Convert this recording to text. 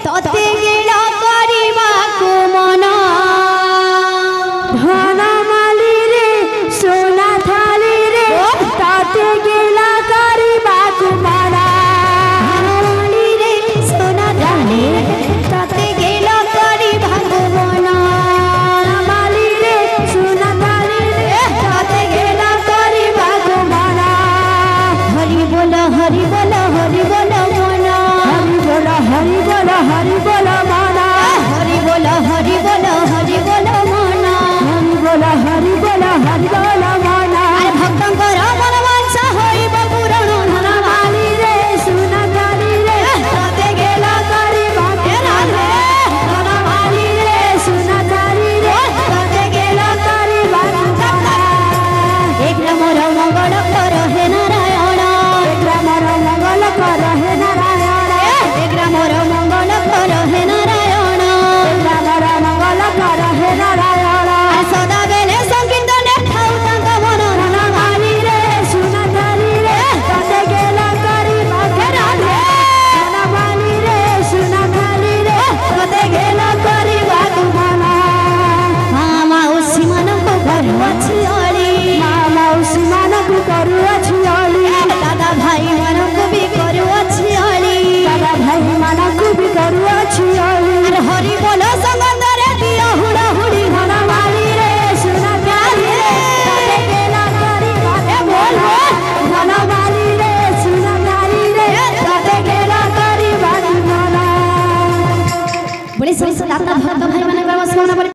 तते गेल करिबाकु मन धन माली रे सोना थाली रे तते गेल करिबाकु मन धनमाली रे सोना थाली तते गेल करिबाकु मन माली रे सोना थाली रे तते गेल करिबाकु मन हरि बोल हरि बोल हरि बोल मन हरि बोल हरि बोल हरि बोल मन हरि बोल हरि बोल हरि बोल मन हरि बोल हरि बोल मन अरे भक्तंकर मन वांछा होइब पूरण धनमाली रे सोना थाली रे तते गेल करिबाकु मन धनमाली रे सोना थाली रे तते गेल करिबाकु मन एक मोर मंगल कर हे नारायण मोर मंगल कर हे नारायण एक मोर मंगल कर हे नारायण मोर मंगल कर हे नारायण सदा बेले संकीर्तन ठाउ तांक मन धनमाली रे सोना थाली रे तते गेल करिबाकु मन धनमाली रे सोना थाली रे तते गेल करिबाकु मन माउसी मन को घर अछि अली माउसी मन को करू अछि